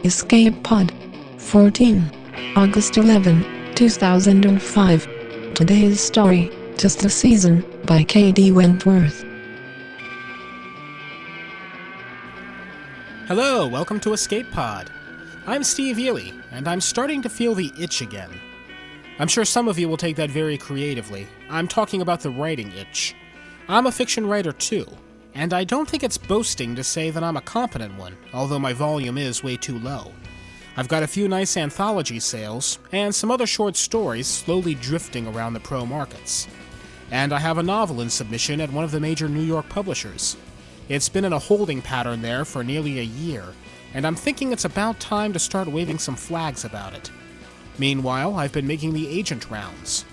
Escape Pod 14 August 11, 2005. Today's story, "Tis the Season" by K.D. Wentworth. Hello, welcome to Escape Pod. I'm Steve Ely, and I'm starting to feel the itch again. I'm sure some of you will take that very creatively. I'm talking about the writing itch. I'm a fiction writer too, and I don't think it's boasting to say that I'm a competent one, although my volume is way too low. I've got a few nice anthology sales, and some other short stories slowly drifting around the pro markets. And I have a novel in submission at one of the major New York publishers. It's been in a holding pattern there for nearly a year, and I'm thinking it's about time to start waving some flags about it. Meanwhile, I've been making the agent rounds.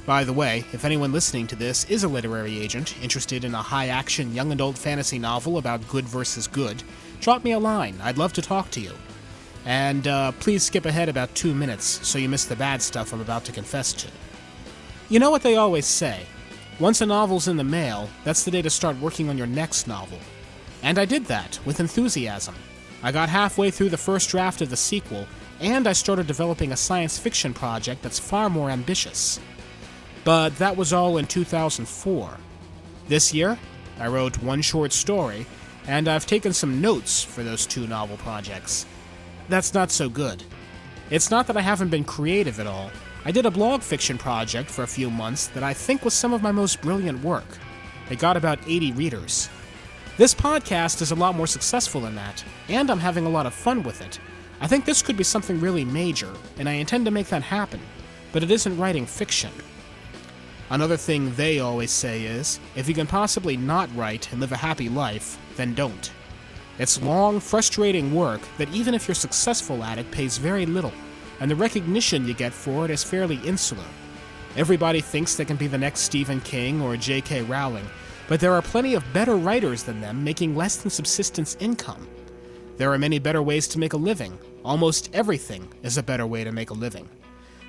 By the way, if anyone listening to this is a literary agent interested in a high-action young adult fantasy novel about good versus good, drop me a line. I'd love to talk to you. And please skip ahead about 2 minutes so you miss the bad stuff I'm about to confess to. You know what they always say? Once a novel's in the mail, that's the day to start working on your next novel. And I did that, with enthusiasm. I got halfway through the first draft of the sequel, and I started developing a science fiction project that's far more ambitious. But that was all in 2004. This year, I wrote one short story, and I've taken some notes for those 2 novel projects. That's not so good. It's not that I haven't been creative at all. I did a blog fiction project for a few months that I think was some of my most brilliant work. It got about 80 readers. This podcast is a lot more successful than that, and I'm having a lot of fun with it. I think this could be something really major, and I intend to make that happen, but it isn't writing fiction. Another thing they always say is, if you can possibly not write and live a happy life, then don't. It's long, frustrating work that even if you're successful at it pays very little, and the recognition you get for it is fairly insular. Everybody thinks they can be the next Stephen King or J.K. Rowling, but there are plenty of better writers than them making less than subsistence income. There are many better ways to make a living. Almost everything is a better way to make a living.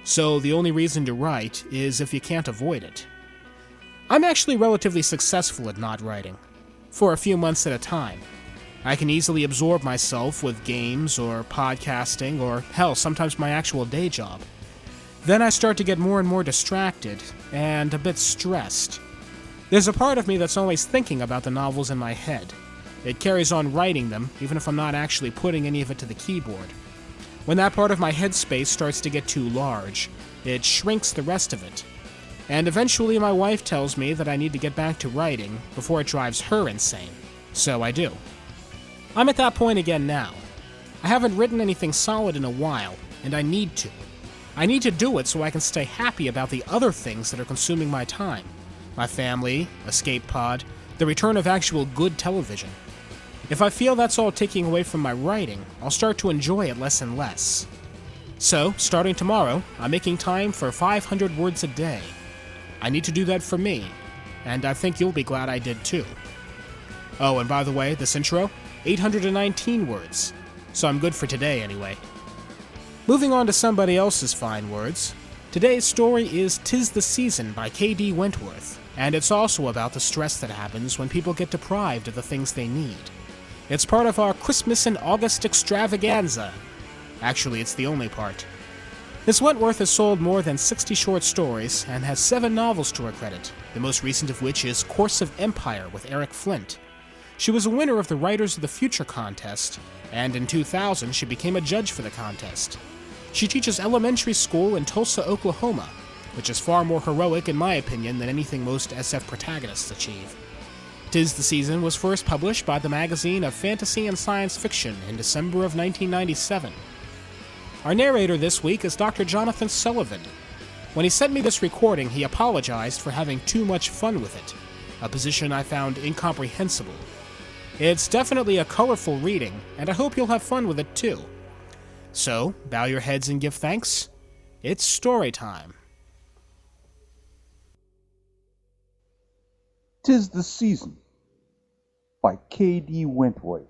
So the only reason to write is if you can't avoid it. I'm actually relatively successful at not writing, for a few months at a time. I can easily absorb myself with games or podcasting or, hell, sometimes my actual day job. Then I start to get more and more distracted and a bit stressed. There's a part of me that's always thinking about the novels in my head. It carries on writing them, even if I'm not actually putting any of it to the keyboard. When that part of my headspace starts to get too large, it shrinks the rest of it. And eventually my wife tells me that I need to get back to writing before it drives her insane. So I do. I'm at that point again now. I haven't written anything solid in a while, and I need to. I need to do it so I can stay happy about the other things that are consuming my time. My family, Escape Pod, the return of actual good television. If I feel that's all taking away from my writing, I'll start to enjoy it less and less. So, starting tomorrow, I'm making time for 500 words a day. I need to do that for me, and I think you'll be glad I did too. Oh, and by the way, this intro, 819 words, so I'm good for today anyway. Moving on to somebody else's fine words, today's story is "Tis the Season" by K.D. Wentworth, and it's also about the stress that happens when people get deprived of the things they need. It's part of our Christmas and August extravaganza. Actually, it's the only part. Ms. Wentworth has sold more than 60 short stories and has 7 novels to her credit, the most recent of which is Course of Empire with Eric Flint. She was a winner of the Writers of the Future contest, and in 2000 she became a judge for the contest. She teaches elementary school in Tulsa, Oklahoma, which is far more heroic in my opinion than anything most SF protagonists achieve. "Tis the Season" was first published by the Magazine of Fantasy and Science Fiction in December of 1997. Our narrator this week is Dr. Jonathan Sullivan. When he sent me this recording, he apologized for having too much fun with it, a position I found incomprehensible. It's definitely a colorful reading, and I hope you'll have fun with it too. So, bow your heads and give thanks. It's story time. "Tis the Season" by K.D. Wentworth.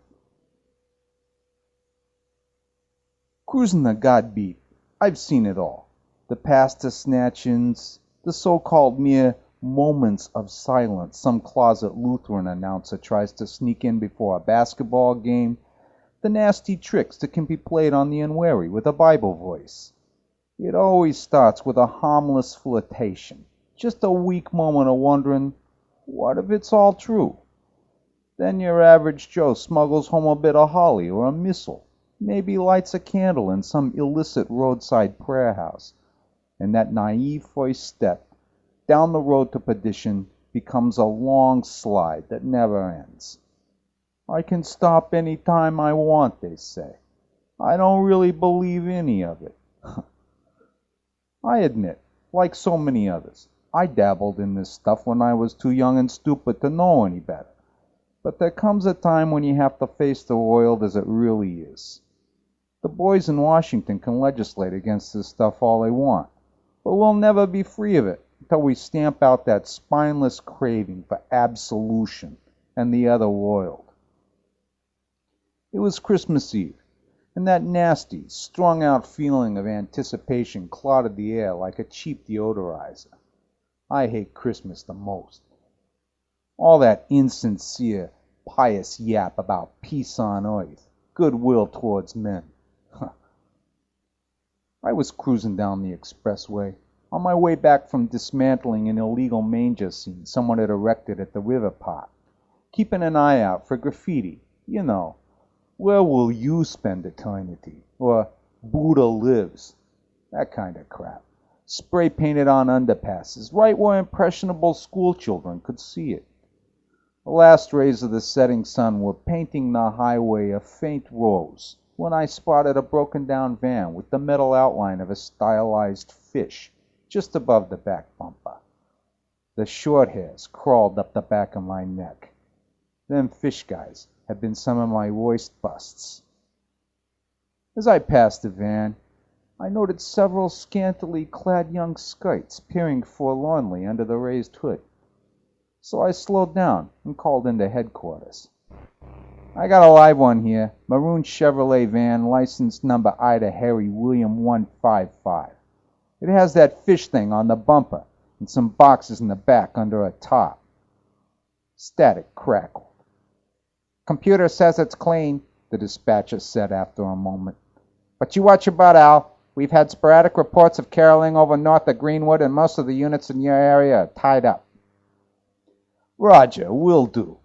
Cruising the God beat, I've seen it all. The pasta snatchings, the so-called mere moments of silence some closet Lutheran announcer tries to sneak in before a basketball game, The nasty tricks that can be played on the unwary with a Bible voice. It always starts with a harmless flirtation, just a weak moment of wondering, what if it's all true? Then your average Joe smuggles home a bit of holly or a missile, maybe lights a candle in some illicit roadside prayer house, and that naive first step down the road to perdition becomes a long slide that never ends. I can stop any time I want, they say. I don't really believe any of it. I admit, like so many others, I dabbled in this stuff when I was too young and stupid to know any better. But there comes a time when you have to face the world as it really is. The boys in Washington can legislate against this stuff all they want, but we'll never be free of it until we stamp out that spineless craving for absolution and the other world. It was Christmas Eve, and that nasty, strung-out feeling of anticipation clouded the air like a cheap deodorizer. I hate Christmas the most. All that insincere, pious yap about peace on earth, goodwill towards men. I was cruising down the expressway, on my way back from dismantling an illegal manger scene someone had erected at the river park, keeping an eye out for graffiti, you know. Where will you spend eternity? Or Buddha lives. That kind of crap. Spray painted on underpasses, right where impressionable schoolchildren could see it. The last rays of the setting sun were painting the highway a faint rose when I spotted a broken down van with the metal outline of a stylized fish just above the back bumper. The short hairs crawled up the back of my neck. Them fish guys had been some of my worst busts. As I passed the van, I noted several scantily clad young skites peering forlornly under the raised hood. So I slowed down and called into headquarters. I got a live one here, maroon Chevrolet van, license number Ida Harry William 155. It has that fish thing on the bumper and some boxes in the back under a top. Static crackled. Computer says it's clean, the dispatcher said after a moment. But you watch your butt, Al. We've had sporadic reports of caroling over north of Greenwood, and most of the units in your area are tied up. Roger, will do.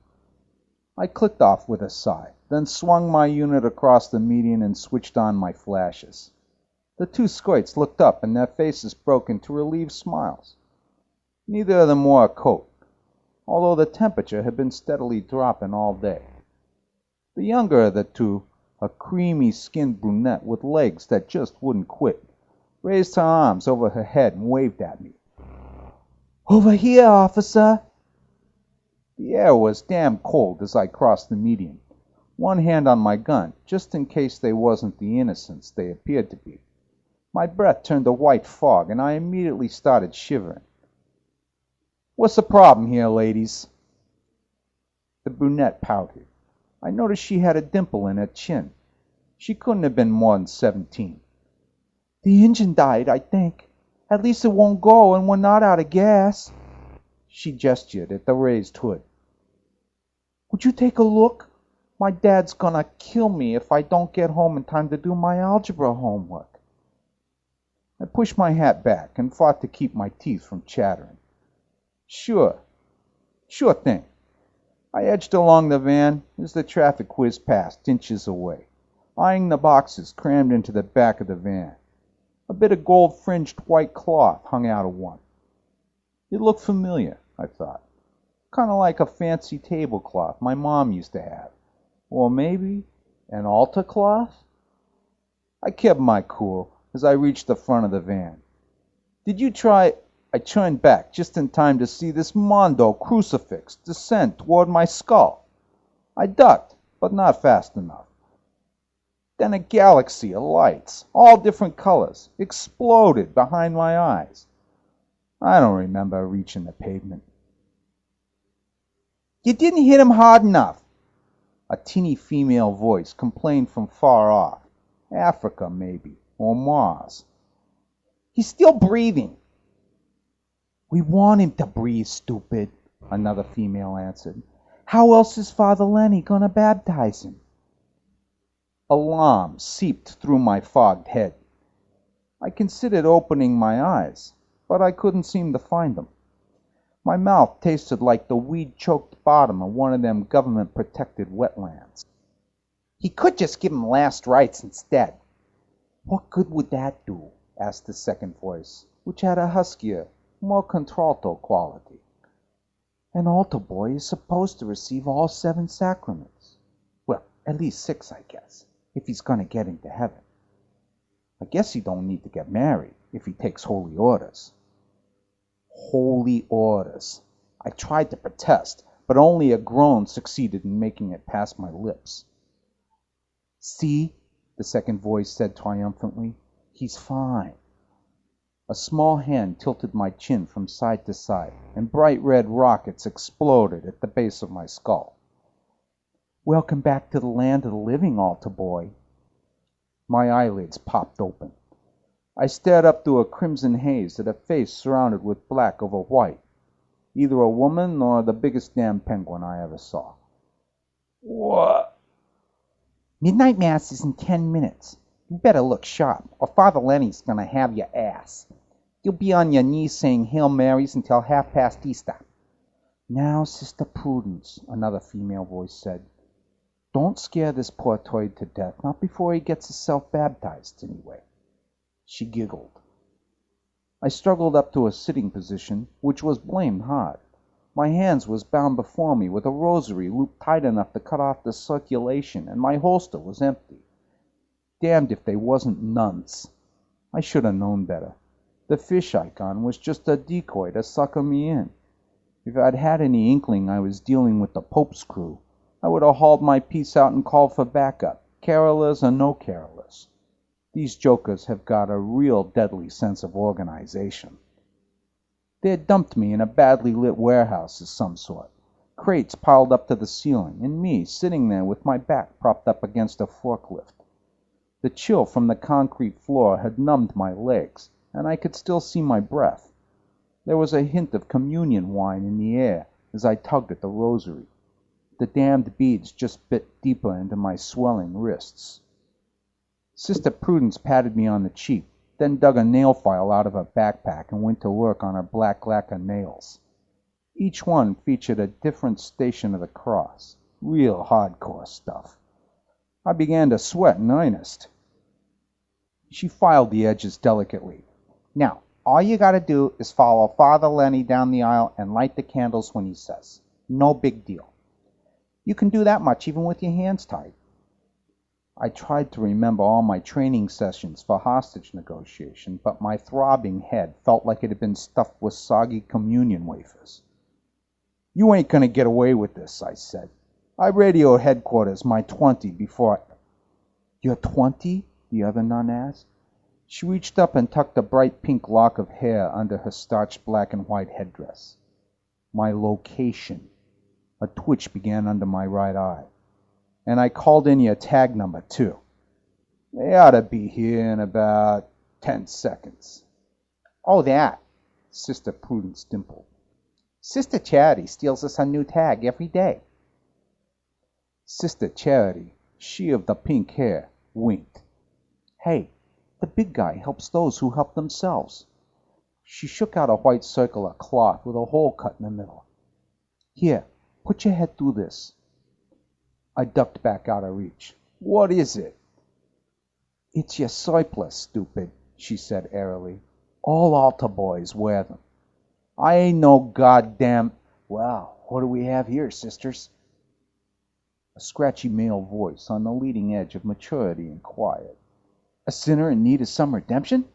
I clicked off with a sigh, then swung my unit across the median and switched on my flashes. The two squirts looked up, and their faces broke into relieved smiles. Neither of them wore a coat, although the temperature had been steadily dropping all day. The younger of the two, a creamy-skinned brunette with legs that just wouldn't quit, raised her arms over her head and waved at me. "Over here, officer!" The air was damn cold as I crossed the median, one hand on my gun, just in case they wasn't the innocents they appeared to be. My breath turned to white fog, and I immediately started shivering. "What's the problem here, ladies?" The brunette pouted. I noticed she had a dimple in her chin. She couldn't have been more than 17. "The engine died, I think. At least it won't go, and we're not out of gas." She gestured at the raised hood. "Would you take a look? My dad's gonna kill me if I don't get home in time to do my algebra homework." I pushed my hat back and fought to keep my teeth from chattering. Sure thing." I edged along the van as the traffic whizzed past, inches away, eyeing the boxes crammed into the back of the van. A bit of gold-fringed white cloth hung out of one. It looked familiar, I thought. Kind of like a fancy tablecloth my mom used to have. Or maybe an altar cloth? I kept my cool as I reached the front of the van. "Did you try—" I turned back just in time to see this mondo crucifix descend toward my skull. I ducked, but not fast enough. Then a galaxy of lights, all different colors, exploded behind my eyes. I don't remember reaching the pavement. "You didn't hit him hard enough," a teeny female voice complained from far off. Africa, maybe, or Mars. "He's still breathing." "We want him to breathe, stupid," another female answered. "How else is Father Lenny gonna baptize him?" Alarm seeped through my fogged head. I considered opening my eyes, but I couldn't seem to find them. My mouth tasted like the weed-choked bottom of one of them government-protected wetlands. He could just give him last rites instead. What good would that do? Asked the second voice, which had a huskier, more contralto quality. An altar boy is supposed to receive all 7 sacraments. Well, at least 6, I guess, if he's going to get into heaven. I guess he don't need to get married if he takes holy orders. Holy orders. I tried to protest, but only a groan succeeded in making it past my lips. See, the second voice said triumphantly, he's fine. A small hand tilted my chin from side to side, and bright red rockets exploded at the base of my skull. Welcome back to the land of the living, altar boy. My eyelids popped open. I stared up through a crimson haze at a face surrounded with black over white, either a woman or the biggest damn penguin I ever saw. What? Midnight Mass is in 10 minutes. You better look sharp, or Father Lenny's gonna have your ass. You'll be on your knees saying Hail Marys until 1/2 Easter. Now, Sister Prudence, another female voice said, don't scare this poor toad to death, not before he gets himself baptized, anyway. She giggled. I struggled up to a sitting position, which was blamed hard. My hands was bound before me with a rosary looped tight enough to cut off the circulation, and my holster was empty. Damned if they wasn't nuns. I should have known better. The fish icon was just a decoy to sucker me in. If I'd had any inkling I was dealing with the Pope's crew, I would have hauled my piece out and called for backup, carolers or no carolers. These jokers have got a real deadly sense of organization. They had dumped me in a badly lit warehouse of some sort, crates piled up to the ceiling, and me sitting there with my back propped up against a forklift. The chill from the concrete floor had numbed my legs, and I could still see my breath. There was a hint of communion wine in the air as I tugged at the rosary. The damned beads just bit deeper into my swelling wrists. Sister Prudence patted me on the cheek, then dug a nail file out of her backpack and went to work on her black lacquer nails. Each one featured a different station of the cross. Real hardcore stuff. I began to sweat in earnest. She filed the edges delicately. Now, all you gotta do is follow Father Lenny down the aisle and light the candles when he says. No big deal. You can do that much even with your hands tied. I tried to remember all my training sessions for hostage negotiation, but my throbbing head felt like it had been stuffed with soggy communion wafers. You ain't gonna get away with this, I said. I radioed headquarters my 20 before I... You're 20? The other nun asked. She reached up and tucked a bright pink lock of hair under her starched black and white headdress. My location. A twitch began under my right eye. And I called in your tag number, too. They ought to be here in about 10 seconds. Oh, that, Sister Prudence dimpled. Sister Charity steals us a new tag every day. Sister Charity, she of the pink hair, winked. Hey, the big guy helps those who help themselves. She shook out a white circle of cloth with a hole cut in the middle. Here, put your head through this. I ducked back out of reach. What is it? It's your surplice, stupid, she said airily. All altar boys wear them. I ain't no goddamn... Well, what do we have here, sisters? A scratchy male voice on the leading edge of maturity inquired. A sinner in need of some redemption?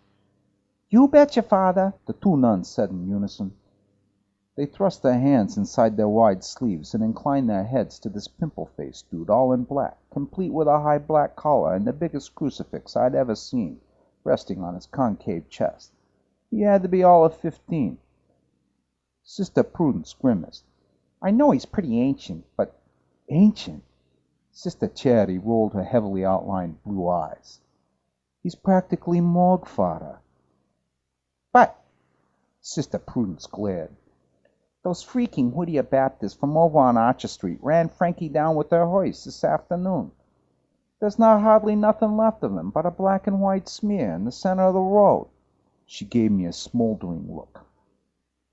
You betcha, Father, the two nuns said in unison. They thrust their hands inside their wide sleeves and inclined their heads to this pimple-faced dude, all in black, complete with a high black collar and the biggest crucifix I'd ever seen, resting on his concave chest. He had to be all of 15. Sister Prudence grimaced. I know he's pretty ancient, but... Ancient? Sister Charity rolled her heavily outlined blue eyes. He's practically morgue fodder. But... Sister Prudence glared. Those freaking Whittier Baptists from over on Archer Street ran Frankie down with their hoist this afternoon. There's not hardly nothing left of him but a black and white smear in the center of the road." She gave me a smoldering look.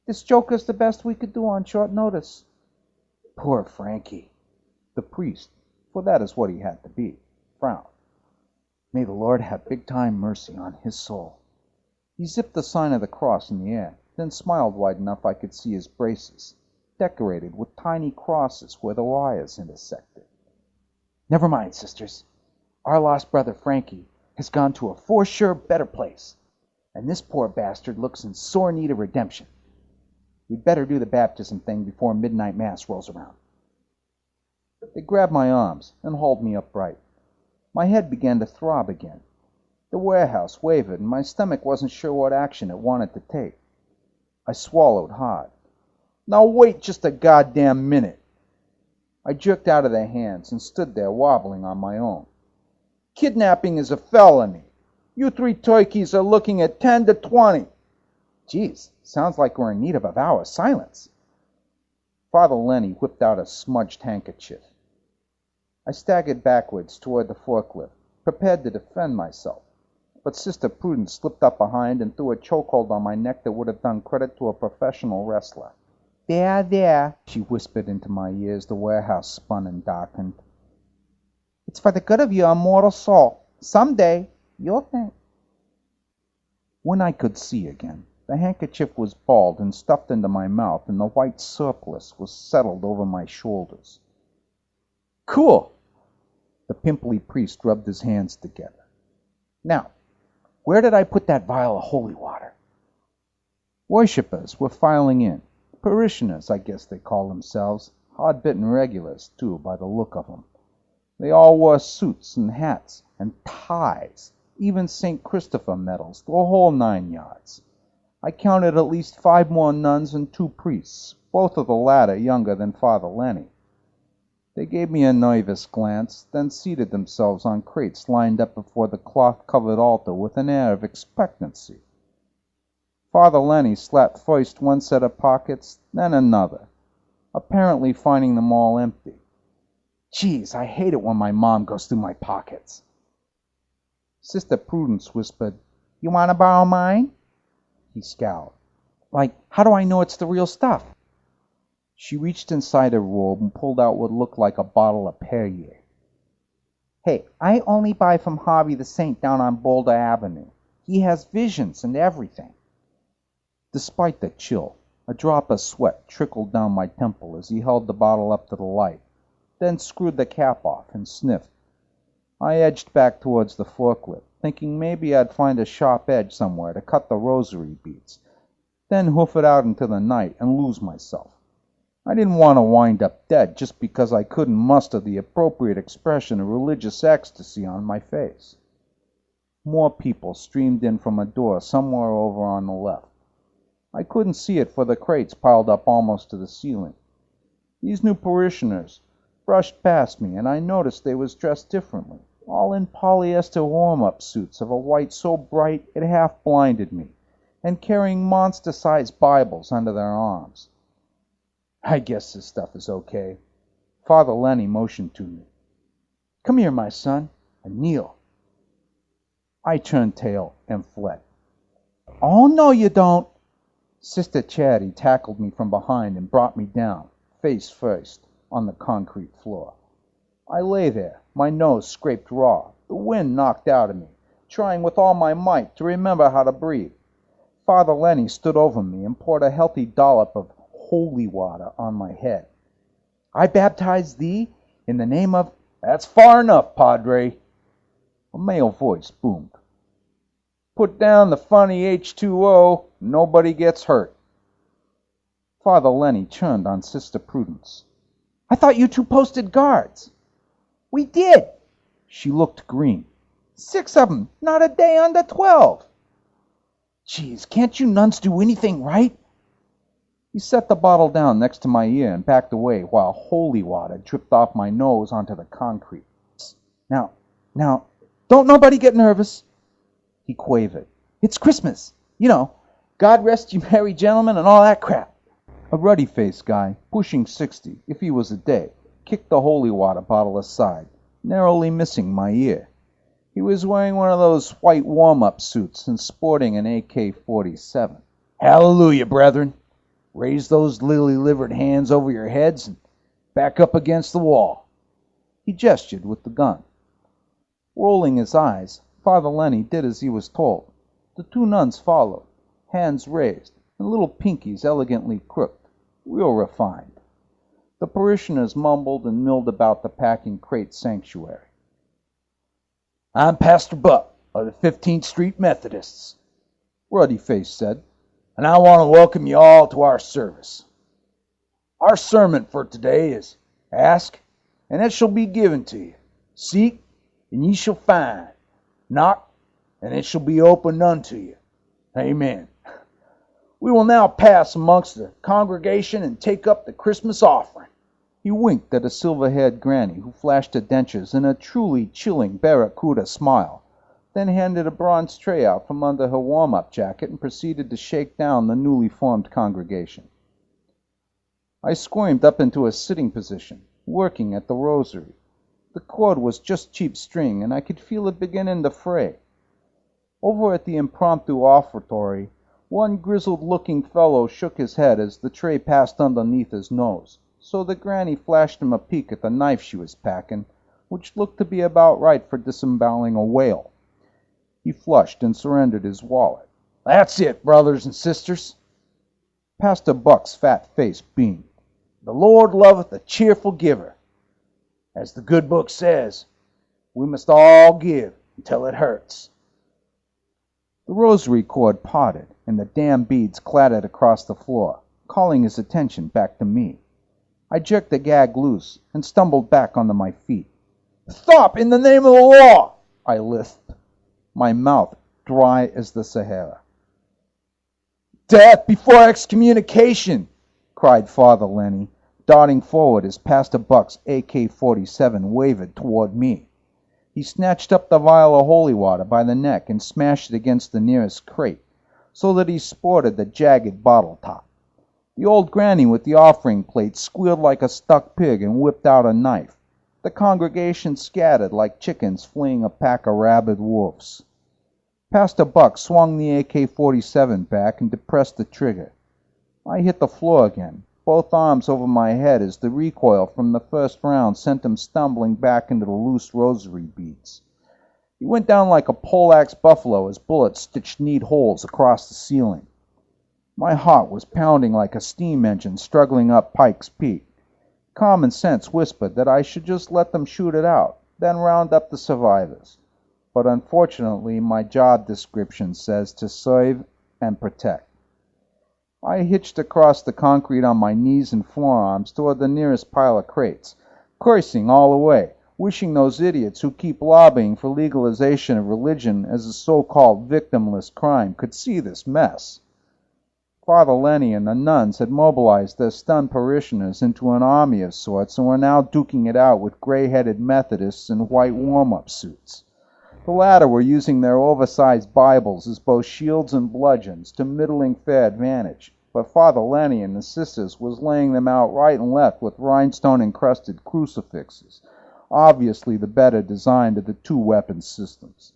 "This joker's the best we could do on short notice." "Poor Frankie." The priest, for that is what he had to be, frowned. "May the Lord have big-time mercy on his soul." He zipped the sign of the cross in the air, then smiled wide enough I could see his braces, decorated with tiny crosses where the wires intersected. "Never mind, sisters. Our lost brother Frankie has gone to a for sure better place, and this poor bastard looks in sore need of redemption. We'd better do the baptism thing before midnight mass rolls around." They grabbed my arms and hauled me upright. My head began to throb again. The warehouse wavered, and my stomach wasn't sure what action it wanted to take. I swallowed hard. "Now wait just a goddamn minute." I jerked out of their hands and stood there wobbling on my own. "Kidnapping is a felony. You three turkeys are looking at 10 to 20. Geez, sounds like we're in need of a vow of silence. Father Lenny whipped out a smudged handkerchief. I staggered backwards toward the forklift, prepared to defend myself, but Sister Prudence slipped up behind and threw a chokehold on my neck that would have done credit to a professional wrestler. "There, there," she whispered into my ears. The warehouse spun and darkened. "It's for the good of your immortal soul. Someday, you'll think." When I could see again, the handkerchief was balled and stuffed into my mouth, and the white surplice was settled over my shoulders. "Cool!" The pimply priest rubbed his hands together. "Now, where did I put that vial of holy water?" Worshippers were filing in. Parishioners, I guess they call themselves. Hard-bitten regulars, too, by the look of them. They all wore suits and hats and ties, even St. Christopher medals, the whole 9 yards. I counted at least 5 more nuns and 2 priests, both of the latter younger than Father Lenny. They gave me a nervous glance, then seated themselves on crates lined up before the cloth-covered altar with an air of expectancy. Father Lenny slapped first one set of pockets, then another, apparently finding them all empty. "Geez, I hate it when my mom goes through my pockets." Sister Prudence whispered, "You want to borrow mine?" He scowled. "Like, how do I know it's the real stuff?" She reached inside her robe and pulled out what looked like a bottle of Perrier. "Hey, I only buy from Harvey the Saint down on Boulder Avenue. He has visions and everything." Despite the chill, a drop of sweat trickled down my temple as he held the bottle up to the light, then screwed the cap off and sniffed. I edged back towards the forklift, thinking maybe I'd find a sharp edge somewhere to cut the rosary beads, then hoof it out into the night and lose myself. I didn't want to wind up dead just because I couldn't muster the appropriate expression of religious ecstasy on my face. More people streamed in from a door somewhere over on the left. I couldn't see it for the crates piled up almost to the ceiling. These new parishioners brushed past me, and I noticed they was dressed differently, all in polyester warm-up suits of a white so bright it half blinded me, and carrying monster-sized Bibles under their arms. I guess this stuff is okay. Father Lenny motioned to me. "Come here, my son, and kneel." I turned tail and fled. "Oh, no, you don't." Sister Chatty tackled me from behind and brought me down, face first, on the concrete floor. I lay there, my nose scraped raw, the wind knocked out of me, trying with all my might to remember how to breathe. Father Lenny stood over me and poured a healthy dollop of holy water on my head. "I baptize thee in the name of—" "That's far enough, Padre." A male voice boomed. "Put down the funny H2O, nobody gets hurt." Father Lenny turned on Sister Prudence. "I thought you two posted guards." "We did." She looked green. 6 of them, not a day under 12. "Geez, can't you nuns do anything right?" He set the bottle down next to my ear and backed away while holy water dripped off my nose onto the concrete. Now, don't nobody get nervous," he quavered. "It's Christmas, you know, God rest you merry gentlemen and all that crap." A ruddy-faced guy, pushing 60, if he was a day, kicked the holy water bottle aside, narrowly missing my ear. He was wearing one of those white warm-up suits and sporting an AK-47. "Hallelujah, brethren! Raise those lily-livered hands over your heads and back up against the wall." He gestured with the gun. Rolling his eyes, Father Lenny did as he was told. The two nuns followed, hands raised, and little pinkies elegantly crooked, real refined. The parishioners mumbled and milled about the packing crate sanctuary. "I'm Pastor Buck of the 15th Street Methodists," Ruddy-Face said, "and I want to welcome you all to our service. Our sermon for today is, Ask, and it shall be given to you. Seek, and ye shall find. Knock, and it shall be opened unto you." Amen. We will now pass amongst the congregation and take up the Christmas offering. He winked at a silver-haired granny who flashed her dentures in a truly chilling barracuda smile, then handed a bronze tray out from under her warm-up jacket and proceeded to shake down the newly formed congregation. I squirmed up into a sitting position, working at the rosary. The cord was just cheap string, and I could feel it beginning to fray. Over at the impromptu offertory, one grizzled-looking fellow shook his head as the tray passed underneath his nose, so the granny flashed him a peek at the knife she was packing, which looked to be about right for disemboweling a whale. He flushed and surrendered his wallet. "That's it, brothers and sisters." Pastor Buck's fat face beamed. "The Lord loveth a cheerful giver. As the good book says, we must all give until it hurts." The rosary cord parted, and the damn beads clattered across the floor, calling his attention back to me. I jerked the gag loose and stumbled back onto my feet. "Stop, in the name of the law!" I lisped, my mouth dry as the Sahara. "Death before excommunication!" cried Father Lenny, darting forward as Pastor Buck's AK-47 wavered toward me. He snatched up the vial of holy water by the neck and smashed it against the nearest crate, so that he sported the jagged bottle top. The old granny with the offering plate squealed like a stuck pig and whipped out a knife. The congregation scattered like chickens fleeing a pack of rabid wolves. Pastor Buck swung the AK-47 back and depressed the trigger. I hit the floor again, both arms over my head as the recoil from the first round sent him stumbling back into the loose rosary beads. He went down like a poleaxe buffalo as bullets stitched neat holes across the ceiling. My heart was pounding like a steam engine struggling up Pike's Peak. Common sense whispered that I should just let them shoot it out, then round up the survivors. But unfortunately, my job description says to serve and protect. I hitched across the concrete on my knees and forearms toward the nearest pile of crates, cursing all the way, wishing those idiots who keep lobbying for legalization of religion as a so-called victimless crime could see this mess. Father Lenny and the nuns had mobilized their stunned parishioners into an army of sorts and were now duking it out with gray-headed Methodists in white warm-up suits. The latter were using their oversized Bibles as both shields and bludgeons to middling fair advantage, but Father Lenny and the sisters was laying them out right and left with rhinestone-encrusted crucifixes, obviously the better designed of the two weapon systems.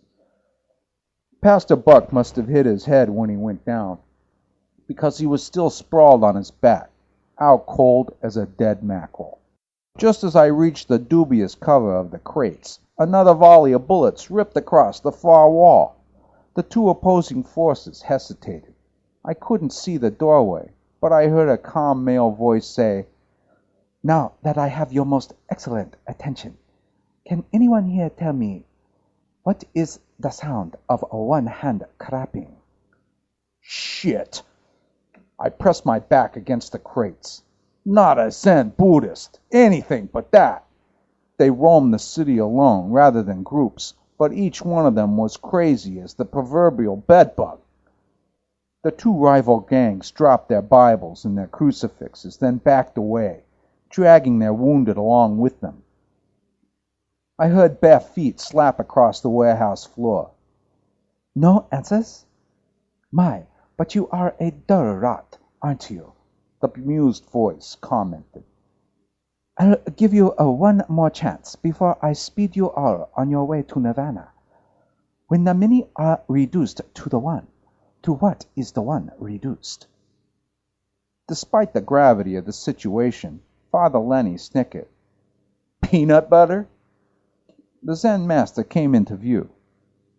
Pastor Buck must have hit his head when he went down, because he was still sprawled on his back, out cold as a dead mackerel. Just as I reached the dubious cover of the crates, another volley of bullets ripped across the far wall. The two opposing forces hesitated. I couldn't see the doorway, but I heard a calm male voice say, "Now that I have your most excellent attention, can anyone here tell me what is the sound of a one-hand clapping?" Shit! I pressed my back against the crates. Not a Zen Buddhist, anything but that. They roamed the city alone rather than groups, but each one of them was crazy as the proverbial bedbug. The two rival gangs dropped their Bibles and their crucifixes, then backed away, dragging their wounded along with them. I heard bare feet slap across the warehouse floor. "No answers? My, but you are a dull rat, aren't you?" the bemused voice commented. I'll give you one more chance before I speed you all on your way to Nirvana. When the many are reduced to the one, to what is the one reduced? Despite the gravity of the situation, Father Lenny snickered. Peanut butter? The Zen master came into view.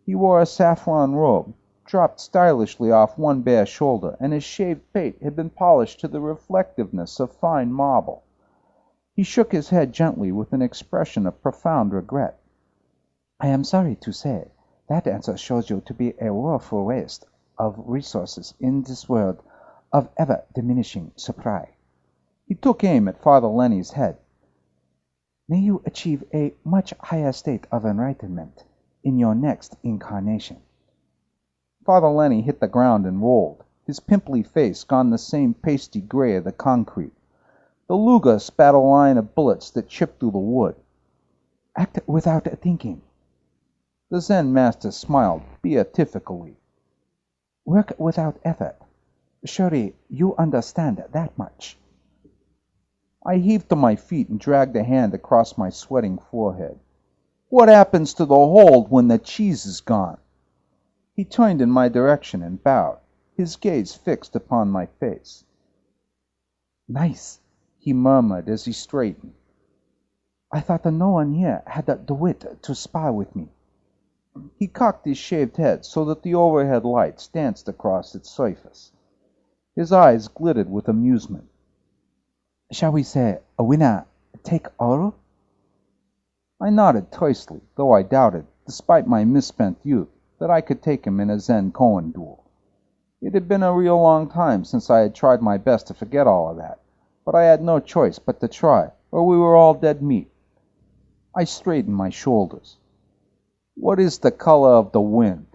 He wore a saffron robe, dropped stylishly off one bare shoulder, and his shaved pate had been polished to the reflectiveness of fine marble. He shook his head gently with an expression of profound regret. I am sorry to say, that answer shows you to be a woeful waste of resources in this world of ever-diminishing supply. He took aim at Father Lenny's head. May you achieve a much higher state of enlightenment in your next incarnation. Father Lenny hit the ground and rolled, his pimply face gone the same pasty gray of the concrete. The Luger spat a line of bullets that chipped through the wood. Act without thinking. The Zen master smiled beatifically. Work without effort. Surely you understand that much. I heaved to my feet and dragged a hand across my sweating forehead. What happens to the hold when the cheese is gone? He turned in my direction and bowed, his gaze fixed upon my face. Nice, he murmured as he straightened. I thought that no one here had the wit to spar with me. He cocked his shaved head so that the overhead lights danced across its surface. His eyes glittered with amusement. Shall we say, a winner take all? I nodded tersely, though I doubted, despite my misspent youth, that I could take him in a Zen Koan duel. It had been a real long time since I had tried my best to forget all of that, but I had no choice but to try, or we were all dead meat. I straightened my shoulders. What is the color of the wind?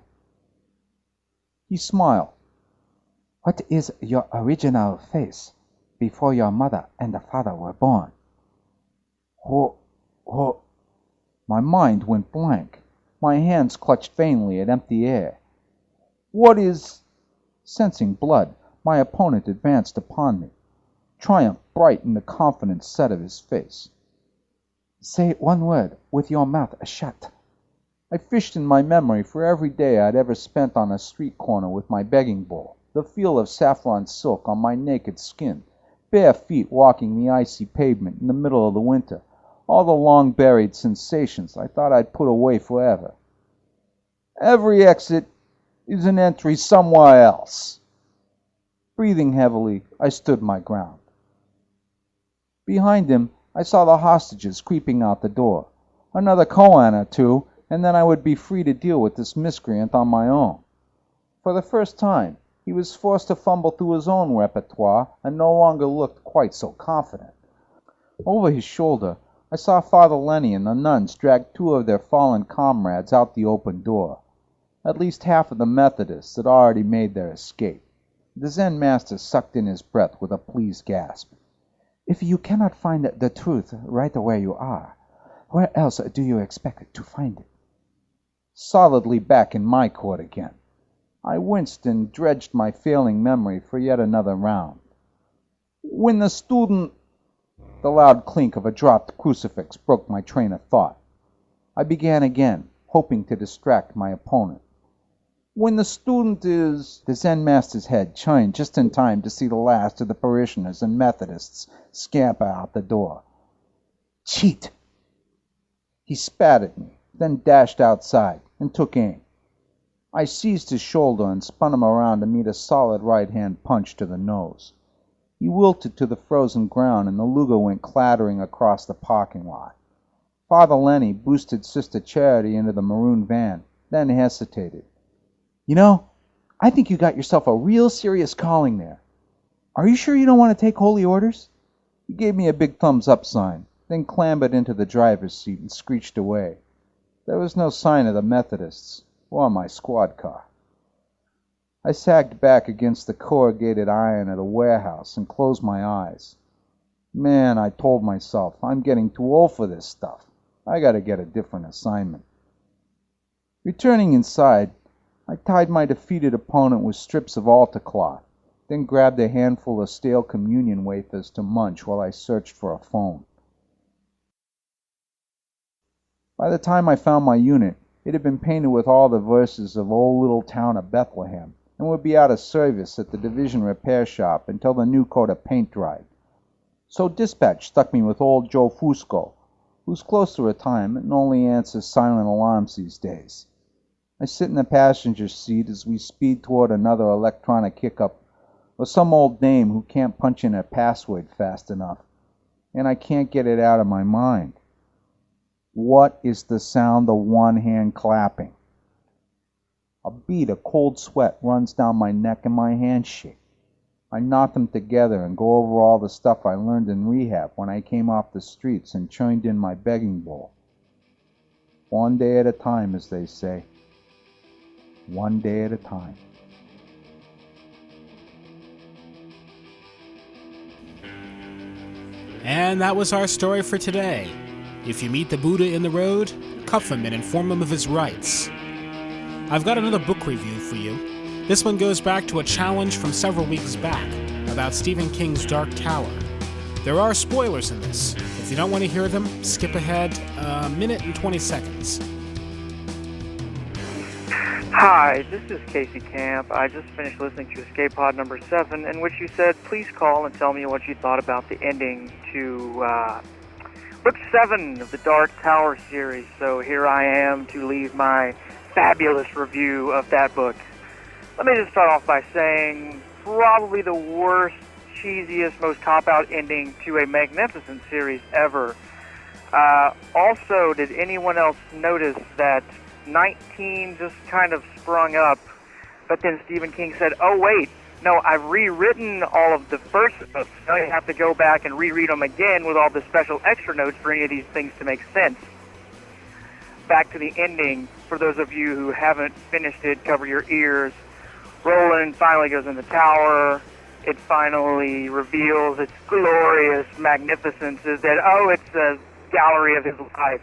He smiled. What is your original face before your mother and father were born? Ho. My mind went blank. My hands clutched vainly at empty air. What is... Sensing blood, my opponent advanced upon me. Triumph bright in the confident set of his face. Say one word with your mouth shut. I fished in my memory for every day I'd ever spent on a street corner with my begging bowl, the feel of saffron silk on my naked skin, bare feet walking the icy pavement in the middle of the winter, all the long-buried sensations I thought I'd put away forever. Every exit is an entry somewhere else. Breathing heavily, I stood my ground. Behind him, I saw the hostages creeping out the door. Another koan or two, and then I would be free to deal with this miscreant on my own. For the first time, he was forced to fumble through his own repertoire and no longer looked quite so confident. Over his shoulder, I saw Father Lenny and the nuns drag two of their fallen comrades out the open door. At least half of the Methodists had already made their escape. The Zen master sucked in his breath with a pleased gasp. If you cannot find the truth right where you are, where else do you expect to find it? Solidly back in my court again. I winced and dredged my failing memory for yet another round. When the student... The loud clink of a dropped crucifix broke my train of thought. I began again, hoping to distract my opponent. When the student is... The Zen master's head turned just in time to see the last of the parishioners and Methodists scamper out the door. Cheat! He spat at me, then dashed outside and took aim. I seized his shoulder and spun him around to meet a solid right-hand punch to the nose. He wilted to the frozen ground and the Luger went clattering across the parking lot. Father Lenny boosted Sister Charity into the maroon van, then hesitated. You know, I think you got yourself a real serious calling there. Are you sure you don't want to take holy orders? He gave me a big thumbs-up sign, then clambered into the driver's seat and screeched away. There was no sign of the Methodists or my squad car. I sagged back against the corrugated iron of the warehouse and closed my eyes. Man, I told myself, I'm getting too old for this stuff. I gotta get a different assignment. Returning inside, I tied my defeated opponent with strips of altar cloth, then grabbed a handful of stale communion wafers to munch while I searched for a phone. By the time I found my unit, it had been painted with all the verses of Old Little Town of Bethlehem, and would be out of service at the division repair shop until the new coat of paint dried. So dispatch stuck me with old Joe Fusco, who's close to retirement and only answers silent alarms these days. I sit in the passenger seat as we speed toward another electronic hiccup, or some old dame who can't punch in her password fast enough, and I can't get it out of my mind. What is the sound of one hand clapping? A bead of cold sweat runs down my neck and my hands shake. I knot them together and go over all the stuff I learned in rehab when I came off the streets and churned in my begging bowl. One day at a time, as they say. One day at a time. And that was our story for today. If you meet the Buddha in the road, cuff him and inform him of his rights. I've got another book review for you. This one goes back to a challenge from several weeks back about Stephen King's Dark Tower. There are spoilers in this. If you don't want to hear them, skip ahead a minute and 20 seconds. Hi, this is Casey Camp. I just finished listening to Escape Pod number 7, in which you said, please call and tell me what you thought about the ending to Book 7 of the Dark Tower series. So here I am to leave my fabulous review of that book. Let me just start off by saying probably the worst, cheesiest, most cop-out ending to a magnificent series ever. Also, did anyone else notice that 19 just kind of sprung up, but then Stephen King said, oh wait, no, I've rewritten all of the first books. Now you have to go back and reread them again with all the special extra notes for any of these things to make sense. Back to the ending, for those of you who haven't finished it, cover your ears. Roland finally goes in the tower. It finally reveals its glorious magnificence is that, oh, it's a gallery of his life.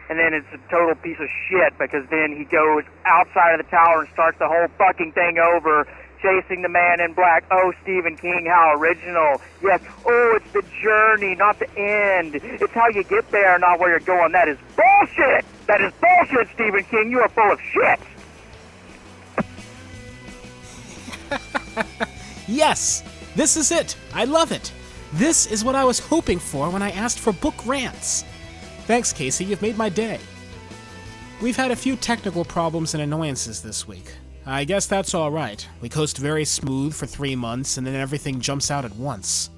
And then it's a total piece of shit because then he goes outside of the tower and starts the whole fucking thing over, chasing the man in black. Oh, Stephen King, how original. Yes, oh, it's the journey, not the end. It's how you get there, not where you're going. That is bullshit. That is bullshit, Stephen King. You are full of shit. Yes, this is it. I love it. This is what I was hoping for when I asked for book rants. Thanks, Casey. You've made my day. We've had a few technical problems and annoyances this week. I guess that's all right. We coast very smooth for 3 months, and then everything jumps out at once.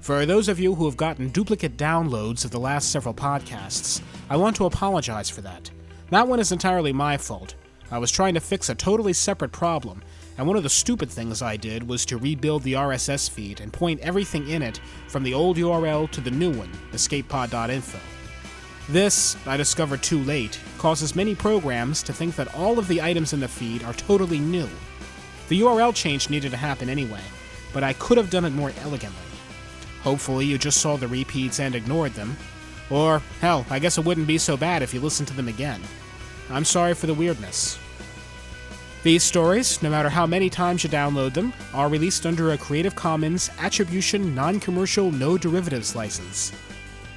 For those of you who have gotten duplicate downloads of the last several podcasts, I want to apologize for that. That one is entirely my fault. I was trying to fix a totally separate problem, and one of the stupid things I did was to rebuild the RSS feed and point everything in it from the old URL to the new one, escapepod.info. This, I discovered too late, causes many programs to think that all of the items in the feed are totally new. The URL change needed to happen anyway, but I could have done it more elegantly. Hopefully you just saw the repeats and ignored them. Or, hell, I guess it wouldn't be so bad if you listened to them again. I'm sorry for the weirdness. These stories, no matter how many times you download them, are released under a Creative Commons Attribution Non-Commercial No Derivatives license.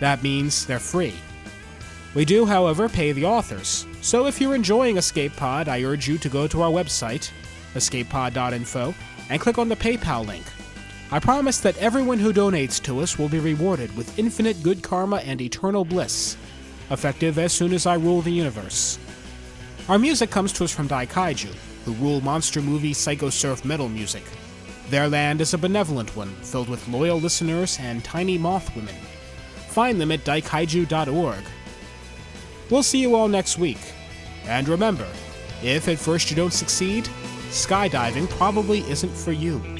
That means they're free. We do, however, pay the authors, so if you're enjoying Escape Pod, I urge you to go to our website, escapepod.info, and click on the PayPal link. I promise that everyone who donates to us will be rewarded with infinite good karma and eternal bliss, effective as soon as I rule the universe. Our music comes to us from Daikaiju, who rule monster movie psycho surf metal music. Their land is a benevolent one, filled with loyal listeners and tiny moth women. Find them at daikaiju.org. We'll see you all next week. And remember, if at first you don't succeed, skydiving probably isn't for you.